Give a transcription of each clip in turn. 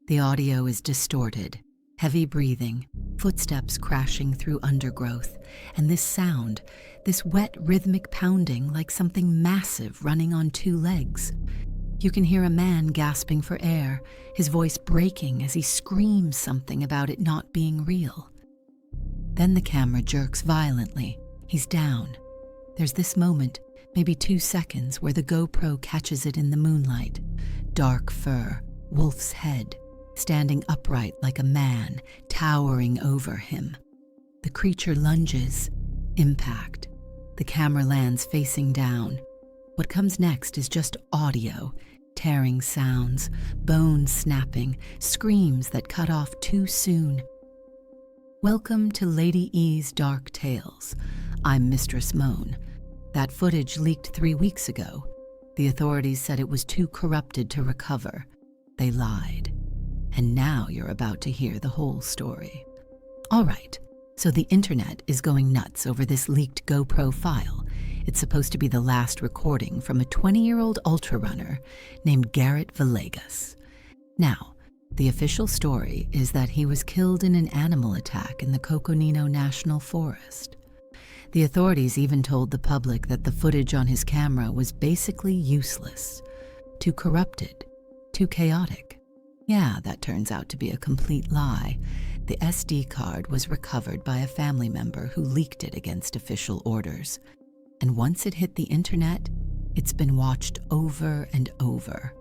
The audio is distorted, heavy breathing, footsteps crashing through undergrowth, and this sound, this wet rhythmic pounding like something massive running on two legs. You can hear a man gasping for air, his voice breaking as he screams something about it not being real. Then the camera jerks violently. He's down. There's this moment, maybe 2 seconds, where the GoPro catches it in the moonlight. Dark fur, wolf's head, standing upright like a man, towering over him. The creature lunges. Impact. The camera lands facing down. What comes next is just audio, tearing sounds, bones snapping, screams that cut off too soon. Welcome to Lady E's Dark Tales. I'm Mistress Moan. That footage leaked 3 weeks ago. The authorities said it was too corrupted to recover. They lied. And now you're about to hear the whole story. All right, so the internet is going nuts over this leaked GoPro file. It's supposed to be the last recording from a 20-year-old ultrarunner named Garrett Villegas. Now, the official story is that he was killed in an animal attack in the Coconino National Forest. The authorities even told the public that the footage on his camera was basically useless, too corrupted, too chaotic. Yeah, that turns out to be a complete lie. The SD card was recovered by a family member who leaked it against official orders. And once it hit the internet, it's been watched over and over.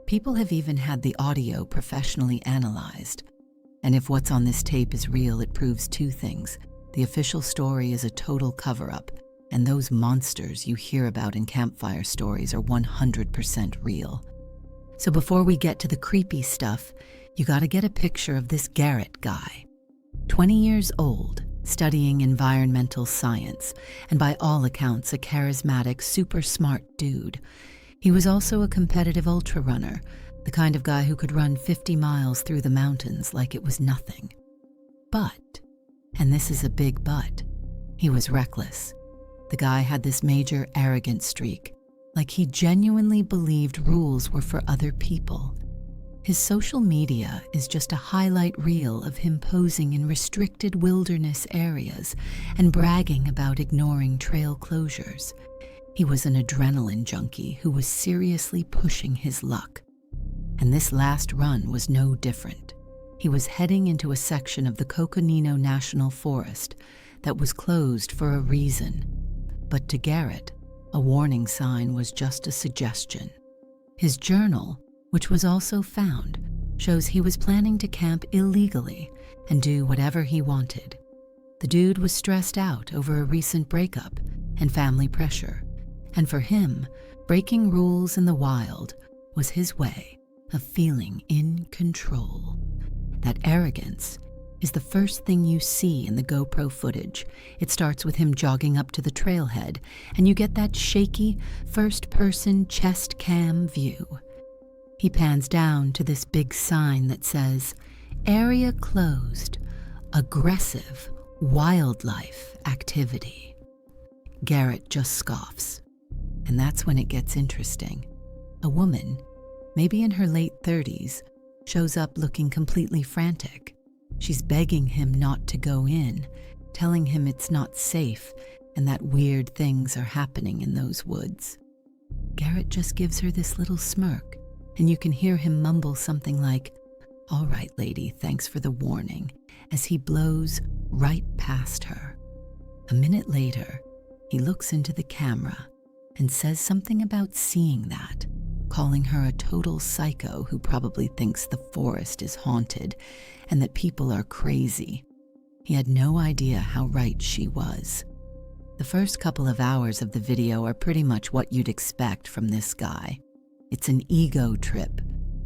People have even had the audio professionally analyzed. And if what's on this tape is real, it proves 2 things. The official story is a total cover-up, and those monsters you hear about in campfire stories are 100% real. So before we get to the creepy stuff, you gotta get a picture of this Garrett guy. 20 years old, studying environmental science, and by all accounts a charismatic, super smart dude. He was also a competitive ultrarunner, the kind of guy who could run 50 miles through the mountains like it was nothing. But, and this is a big but, he was reckless. The guy had this major arrogant streak, like he genuinely believed rules were for other people. His social media is just a highlight reel of him posing in restricted wilderness areas and bragging about ignoring trail closures. He was an adrenaline junkie who was seriously pushing his luck. And this last run was no different. He was heading into a section of the Coconino National Forest that was closed for a reason. But to Garrett, a warning sign was just a suggestion. His journal, which was also found, shows he was planning to camp illegally and do whatever he wanted. The dude was stressed out over a recent breakup and family pressure, and for him, breaking rules in the wild was his way of feeling in control. That arrogance is the first thing you see in the GoPro footage. It starts with him jogging up to the trailhead, and you get that shaky, first-person chest cam view. He pans down to this big sign that says, "Area closed, aggressive wildlife activity." Garrett just scoffs. And that's when it gets interesting. A woman, maybe in her late 30s, shows up looking completely frantic. She's begging him not to go in, telling him it's not safe and that weird things are happening in those woods. Garrett just gives her this little smirk, and you can hear him mumble something like, "All right, lady, thanks for the warning," as he blows right past her. A minute later, he looks into the camera and says something about seeing that, calling her a total psycho who probably thinks the forest is haunted and that people are crazy. He had no idea how right she was. The first couple of hours of the video are pretty much what you'd expect from this guy. It's an ego trip.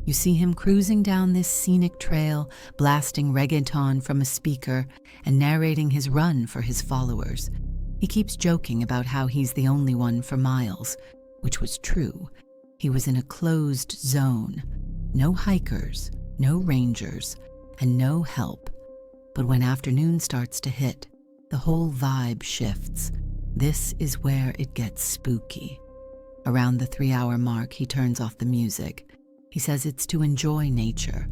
You see him cruising down this scenic trail, blasting reggaeton from a speaker and narrating his run for his followers. He keeps joking about how he's the only one for miles, which was true. He was in a closed zone. No hikers, no rangers, and no help. But when afternoon starts to hit, the whole vibe shifts. This is where it gets spooky. Around the 3-hour mark, he turns off the music. He says it's to enjoy nature,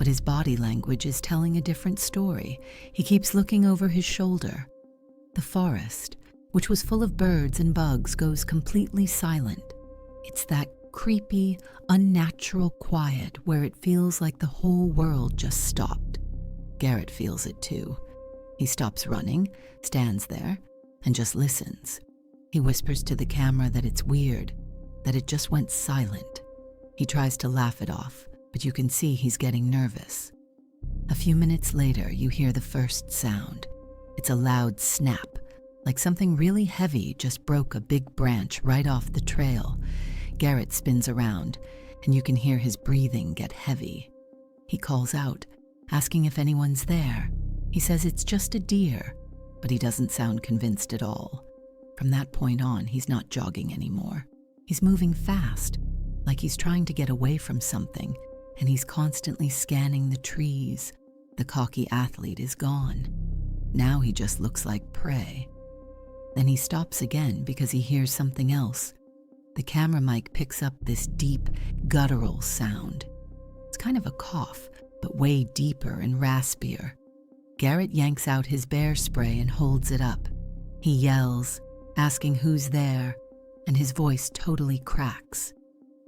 but his body language is telling a different story. He keeps looking over his shoulder. The forest, which was full of birds and bugs, goes completely silent. It's that creepy, unnatural quiet where it feels like the whole world just stopped. Garrett feels it too. He stops running, stands there, and just listens. He whispers to the camera that it's weird, that it just went silent. He tries to laugh it off, but you can see he's getting nervous. A few minutes later, you hear the first sound. It's a loud snap, like something really heavy just broke a big branch right off the trail. Garrett spins around, and you can hear his breathing get heavy. He calls out, asking if anyone's there. He says it's just a deer, but he doesn't sound convinced at all. From that point on, he's not jogging anymore. He's moving fast, like he's trying to get away from something, and he's constantly scanning the trees. The cocky athlete is gone. Now he just looks like prey. Then he stops again because he hears something else. The camera mic picks up this deep, guttural sound. It's kind of a cough, but way deeper and raspier. Garrett yanks out his bear spray and holds it up. He yells, asking who's there, and his voice totally cracks.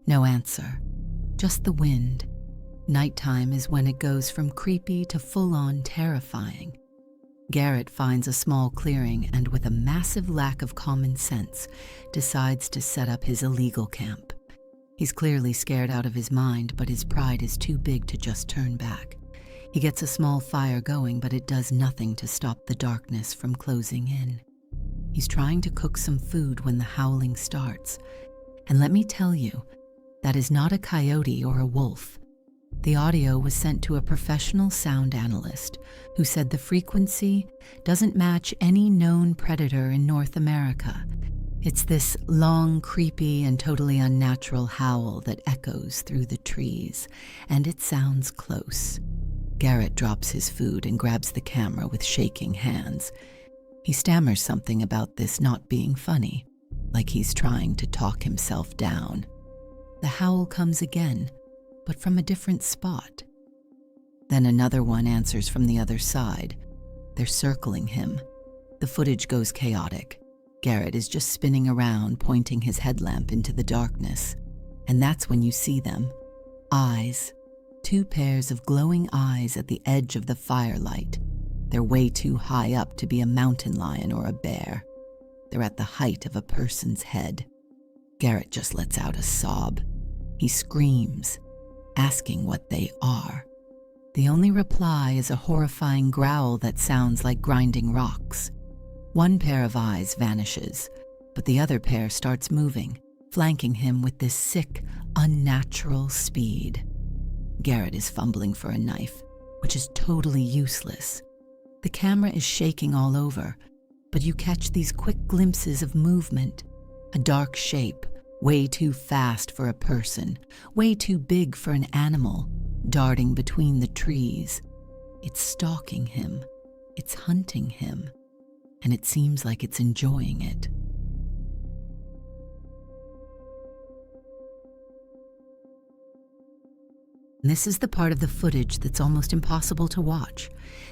No answer, just the wind. Nighttime is when it goes from creepy to full-on terrifying. Garrett finds a small clearing and, with a massive lack of common sense, decides to set up his illegal camp. He's clearly scared out of his mind, but his pride is too big to just turn back. He gets a small fire going, but it does nothing to stop the darkness from closing in. He's trying to cook some food when the howling starts. And let me tell you, that is not a coyote or a wolf. The audio was sent to a professional sound analyst who said the frequency doesn't match any known predator in North America. It's this long, creepy, and totally unnatural howl that echoes through the trees, and it sounds close. Garrett drops his food and grabs the camera with shaking hands. He stammers something about this not being funny, like he's trying to talk himself down. The howl comes again, but from a different spot. Then another one answers from the other side. They're circling him. The footage goes chaotic. Garrett is just spinning around, pointing his headlamp into the darkness. And that's when you see them. Eyes. 2 pairs of glowing eyes at the edge of the firelight. They're way too high up to be a mountain lion or a bear. They're at the height of a person's head. Garrett just lets out a sob. He screams, asking what they are. The only reply is a horrifying growl that sounds like grinding rocks. 1 pair of eyes vanishes, but the other pair starts moving, flanking him with this sick, unnatural speed. Garrett is fumbling for a knife, which is totally useless. The camera is shaking all over, but you catch these quick glimpses of movement. A dark shape, way too fast for a person, way too big for an animal, darting between the trees. It's stalking him. It's hunting him. And it seems like it's enjoying it. This is the part of the footage that's almost impossible to watch.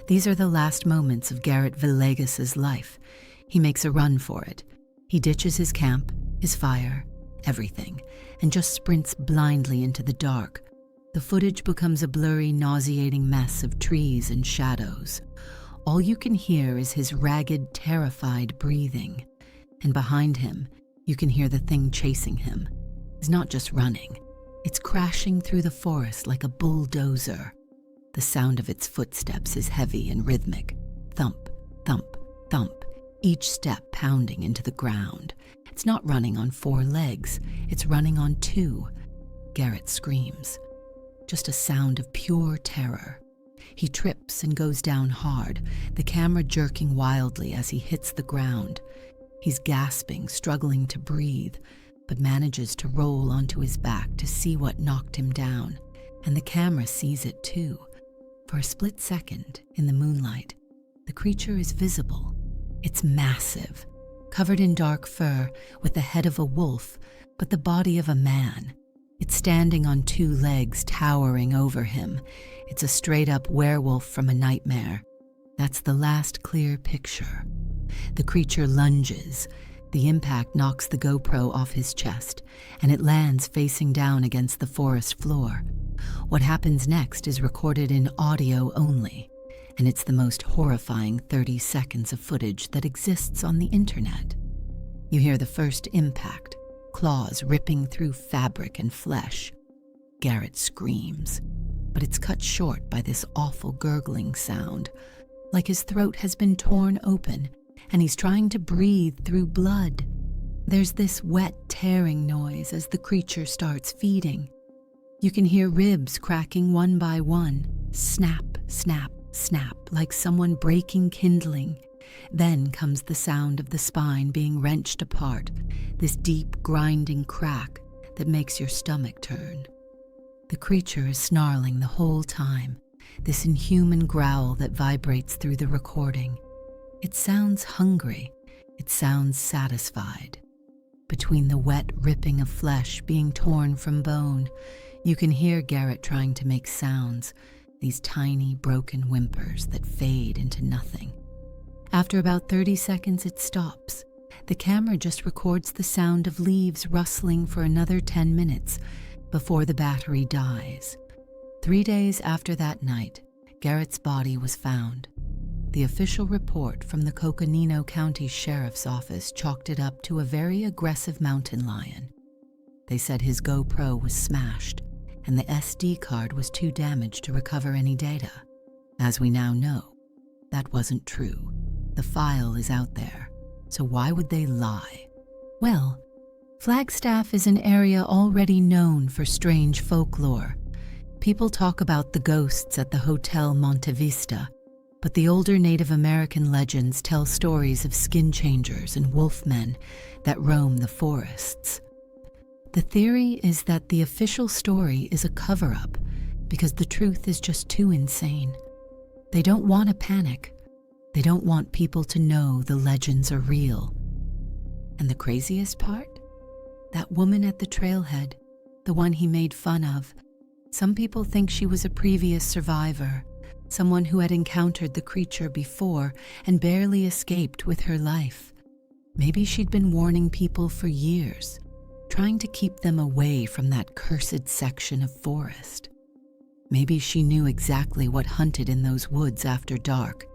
These are the last moments of Garrett Villegas' life. He makes a run for it. He ditches his camp, his fire, everything, and just sprints blindly into the dark. The footage becomes a blurry, nauseating mess of trees and shadows. All you can hear is his ragged, terrified breathing. And behind him, you can hear the thing chasing him. It's not just running. It's crashing through the forest like a bulldozer. The sound of its footsteps is heavy and rhythmic. Thump, thump, thump, each step pounding into the ground. It's not running on 4 legs, it's running on 2. Garrett screams. Just a sound of pure terror. He trips and goes down hard, the camera jerking wildly as he hits the ground. He's gasping, struggling to breathe, but manages to roll onto his back to see what knocked him down. And the camera sees it too. For a split second, in the moonlight, the creature is visible. It's massive, covered in dark fur, with the head of a wolf, but the body of a man. It's standing on 2 legs, towering over him. It's a straight-up werewolf from a nightmare. That's the last clear picture. The creature lunges. The impact knocks the GoPro off his chest, and it lands facing down against the forest floor. What happens next is recorded in audio only, and it's the most horrifying 30 seconds of footage that exists on the internet. You hear the first impact, claws ripping through fabric and flesh. Garrett screams, but it's cut short by this awful gurgling sound, like his throat has been torn open and he's trying to breathe through blood. There's this wet tearing noise as the creature starts feeding. You can hear ribs cracking one by one, snap, snap, snap, like someone breaking kindling. Then comes the sound of the spine being wrenched apart, this deep grinding crack that makes your stomach turn. The creature is snarling the whole time, this inhuman growl that vibrates through the recording. It sounds hungry. It sounds satisfied. Between the wet ripping of flesh being torn from bone, you can hear Garrett trying to make sounds, these tiny broken whimpers that fade into nothing. After about 30 seconds, it stops. The camera just records the sound of leaves rustling for another 10 minutes before the battery dies. 3 days after that night, Garrett's body was found. The official report from the Coconino County Sheriff's Office chalked it up to a very aggressive mountain lion. They said his GoPro was smashed, and the SD card was too damaged to recover any data. As we now know, that wasn't true. The file is out there, so why would they lie? Well, Flagstaff is an area already known for strange folklore. People talk about the ghosts at the Hotel Monte Vista, but the older Native American legends tell stories of skin changers and wolfmen that roam the forests. The theory is that the official story is a cover-up because the truth is just too insane. They don't want to panic. They don't want people to know the legends are real. And the craziest part? That woman at the trailhead, the one he made fun of. Some people think she was a previous survivor, someone who had encountered the creature before and barely escaped with her life. Maybe she'd been warning people for years, trying to keep them away from that cursed section of forest. Maybe she knew exactly what hunted in those woods after dark.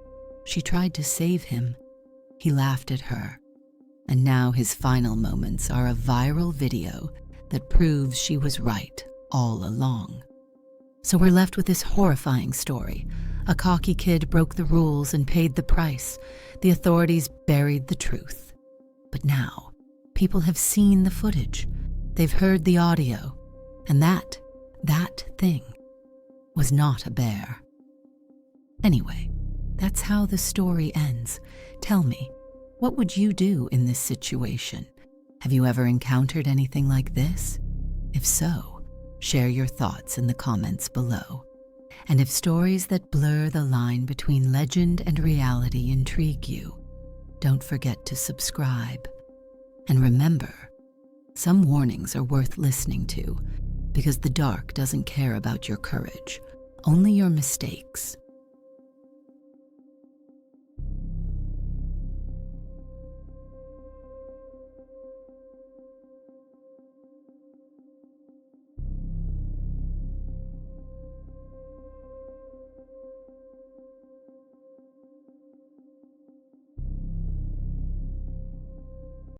She tried to save him. He laughed at her. And now his final moments are a viral video that proves she was right all along. So we're left with this horrifying story. A cocky kid broke the rules and paid the price. The authorities buried the truth. But now, people have seen the footage. They've heard the audio. And that thing was not a bear. Anyway, that's how the story ends. Tell me, what would you do in this situation? Have you ever encountered anything like this? If so, share your thoughts in the comments below. And if stories that blur the line between legend and reality intrigue you, don't forget to subscribe. And remember, some warnings are worth listening to because the dark doesn't care about your courage, only your mistakes.